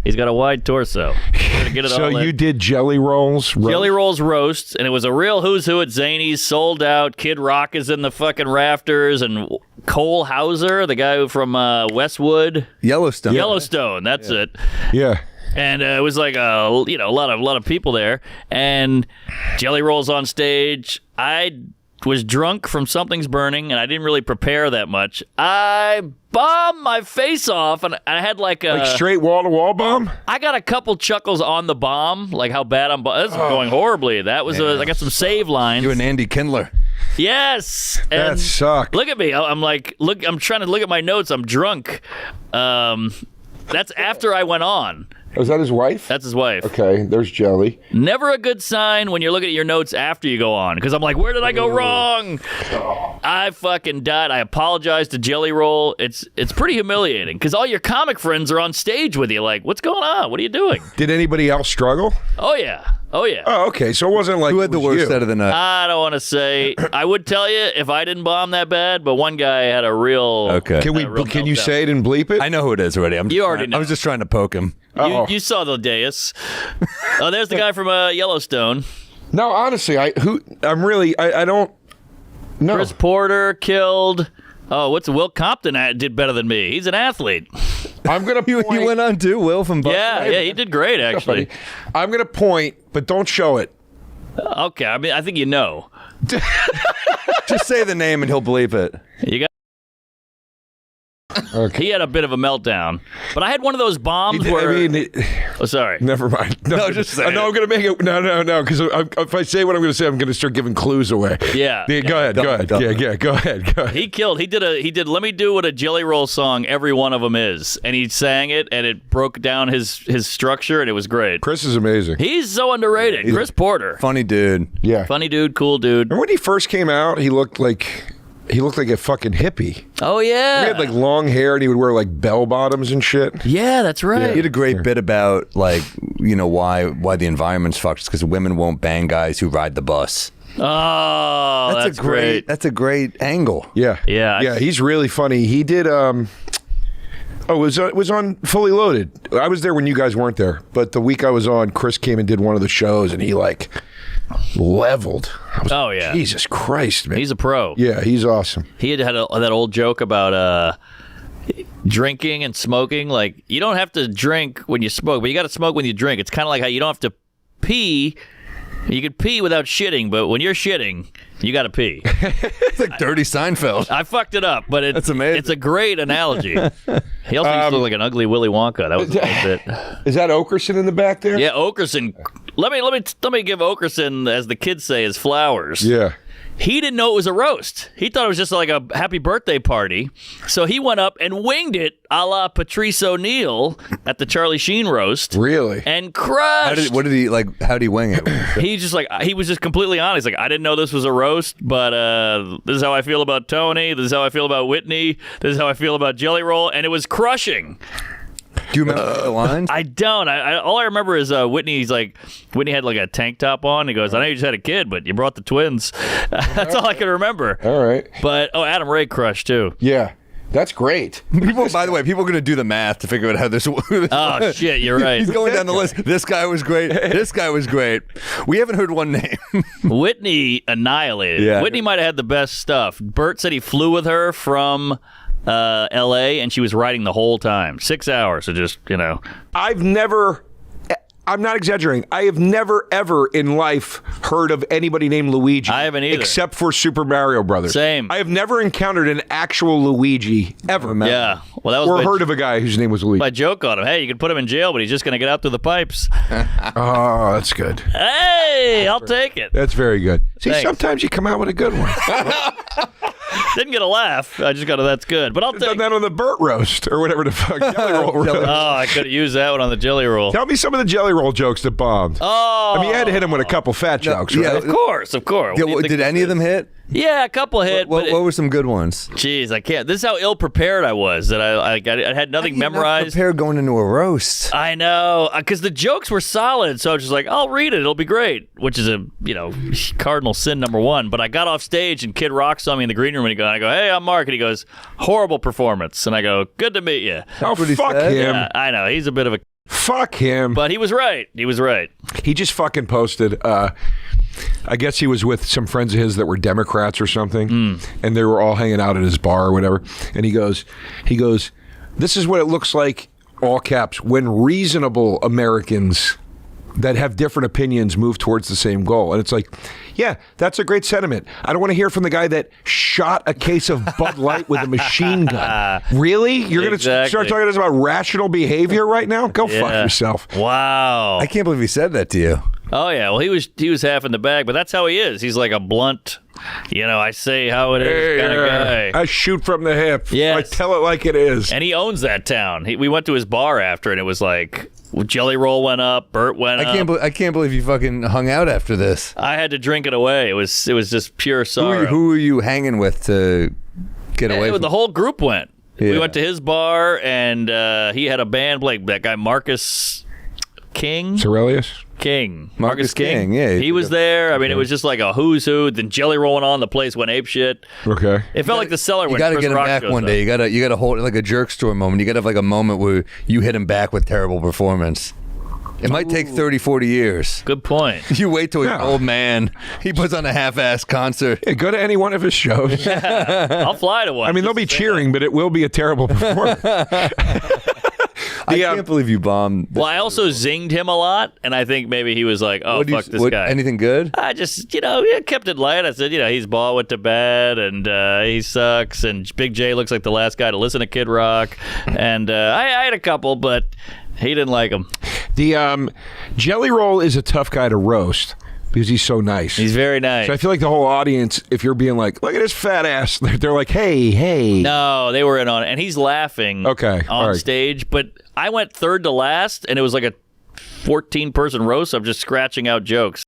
He's got a wide torso. Get it So all in. you did Jelly Rolls roast? Jelly Rolls roast, and it was a real who's who at Zany's, sold out. Kid Rock is in the fucking rafters, and Cole Hauser, the guy from Westwood. Yellowstone. That's it. Yeah. And it was like a lot of people there, and Jelly Rolls on stage. I was drunk from Something's Burning, and I didn't really prepare that much. I bombed my face off, and I had like straight wall-to-wall bomb? I got a couple chuckles on the bomb, like how bad I'm. This is going horribly. That was I got some save lines. You and Andy Kindler. Yes, and That sucked. look at me. I'm like, look. I'm trying to look at my notes. I'm drunk. That's after I went on. Was that his wife? That's his wife. Okay, there's Jelly. Never a good sign when you're looking at your notes after you go on, because I'm like, where did I go wrong? I fucking died. I apologize to Jelly Roll. It's pretty humiliating, because all your comic friends are on stage with you. Like, what's going on? What are you doing? Did anybody else struggle? Oh yeah. Oh, okay. So it wasn't like Who had the worst out of the night? I don't want to say. I would tell you if I didn't bomb that bad, but one guy had a real. Okay. Can you meltdown. say it and bleep it? I know who it is already. You already know. I was just trying to poke him. You saw the dais. Oh, there's the guy from Yellowstone. No, honestly, I don't know. Chris Porter killed. Oh, Will Compton did better than me. He's an athlete. I'm gonna point. You went on too, Will from Buffalo. Yeah, he did great actually. I'm gonna point, but don't show it. Okay, I mean, I think you know. Just say the name and he'll bleep it. You got. Okay. He had a bit of a meltdown, but I had one of those bombs where. Oh, sorry. Never mind. No, just say No, it. I'm gonna make it. No, because if I say what I'm gonna say, I'm gonna start giving clues away. Yeah. Go ahead. Yeah, go ahead. He killed. He did. Let me do what a Jelly Roll song every one of them is, and he sang it, and it broke down his structure, and it was great. Chris is amazing. He's so underrated. Chris Porter, Funny dude. Yeah. funny dude, cool dude. Remember when he first came out? He looked like a fucking hippie. Oh yeah. He had like long hair and he would wear like bell bottoms and shit. Yeah, that's right. He had a great bit about why the environment's fucked because women won't bang guys who ride the bus. Oh, that's great. That's a great angle. Yeah. Yeah. He's really funny. He did. It was on Fully Loaded. I was there when you guys weren't there, but the week I was on, Chris came and did one of the shows, and he like leveled. I was Oh like, yeah. Jesus Christ, man. He's a pro. Yeah, he's awesome. He had that old joke about drinking and smoking. Like, you don't have to drink when you smoke, but you got to smoke when you drink. It's kind of like how you don't have to pee. You could pee without shitting, but when you're shitting, you got to pee. It's like Dirty Seinfeld. I fucked it up, but That's amazing. It's a great analogy. He also used to look like an ugly Willy Wonka. That was a bit. Is that Okerson in the back there? Yeah, Okerson. Let me give Okerson, as the kids say, his flowers. Yeah. He didn't know it was a roast. He thought it was just like a happy birthday party. So he went up and winged it a la Patrice O'Neill at the Charlie Sheen roast. Really? And crushed. How did he wing it? He was just completely honest. Like, I didn't know this was a roast, but this is how I feel about Tony. This is how I feel about Whitney. This is how I feel about Jelly Roll. And it was crushing. Do you remember the lines? I don't. All I remember is Whitney had like a tank top on. He goes, I know you just had a kid, but you brought the twins. That's all I can remember. All right. But, Adam Ray crushed too. Yeah. That's great. By the way, people are going to do the math to figure out how this. Oh, shit, you're right. He's going down the list. This guy was great. This guy was great. We haven't heard one name. Whitney annihilated. Yeah. Whitney might have had the best stuff. Bert said he flew with her from L.A., and she was writing the whole time. 6 hours, so just, I'm not exaggerating. I have never, ever in life heard of anybody named Luigi. I haven't either. Except for Super Mario Brothers. Same. I have never encountered an actual Luigi, ever. Yeah. Well, that was Or heard of a guy whose name was Luigi. my joke on him. Hey, you can put him in jail, but he's just going to get out through the pipes. Oh, that's good. Hey, I'll take it. That's very good. See, Thanks. sometimes you come out with a good one. Didn't get a laugh. I just got a that's good. But I'll Done take that on the Burt roast or whatever the fuck. Jelly Roll roast. Oh, I could have used that one on the Jelly Roll. Tell me some of the Jelly Roll jokes that bombed. Oh. I mean, you had to hit him with a couple fat jokes, yeah. right? Of course. Yeah, What do you think did this any of is? them hit? Yeah, a couple hit. What were some good ones? Jeez, I can't. This is how ill prepared I was. That I had nothing memorized. Prepared going into a roast. I know, because the jokes were solid. So I was just like, I'll read it. It'll be great. Which is a cardinal sin number one. But I got off stage and Kid Rock saw me in the green room and I go, hey, I'm Mark. And he goes, horrible performance. And I go, good to meet you. Oh, what he fuck said. him. Yeah, I know. He's a bit of a Fuck him. But he was right. He was right. He just fucking posted. I guess he was with some friends of his that were Democrats or something, and they were all hanging out at his bar or whatever. And he goes, this is what it looks like, all caps, when reasonable Americans that have different opinions move towards the same goal. And it's like, yeah, that's a great sentiment. I don't want to hear from the guy that shot a case of Bud Light with a machine gun. Really? You're going to start talking to us about rational behavior right now? Go fuck yourself. Wow. I can't believe he said that to you. Oh yeah, well he was half in the bag, but that's how he is. He's like a blunt, I say how it is kind of guy. I shoot from the hip. Yes. I tell it like it is. And he owns that town. We went to his bar after, and it was like Jelly Roll went up, Bert went up. I can't believe you fucking hung out after this. I had to drink it away. It was just pure sorrow. Who were you hanging with to get away from? The whole group went. Yeah. We went to his bar, and he had a band, like that guy Marcus King. Aurelius? King. Marcus King, yeah. He was there. I mean, it was just like a who's who. Then Jelly rolling on, the place went apeshit. Okay. It felt like the cellar You when got to Chris get him Rock back shows one up. day. You got to hold it like a jerk store moment. You got to have like a moment where you hit him back with terrible performance. It might take 30, 40 years. Good point. You wait till he's an old man. He puts on a half-assed concert. Yeah, go to any one of his shows. I'll fly to one. I mean, they'll be cheering, but it will be a terrible performance. I can't believe you bombed. Well, I also zinged him a lot, and I think maybe he was like, "Oh, fuck this guy." Anything good? I just, kept it light. I said, he's ball went to bed, and he sucks, and Big J looks like the last guy to listen to Kid Rock, and I had a couple, but he didn't like him. The Jelly Roll is a tough guy to roast because he's so nice. He's very nice. So I feel like the whole audience, if you're being like, look at his fat ass, they're like, hey. No, they were in on it, and he's laughing on stage, but I went third to last, and it was like a 14-person roast. I'm just scratching out jokes.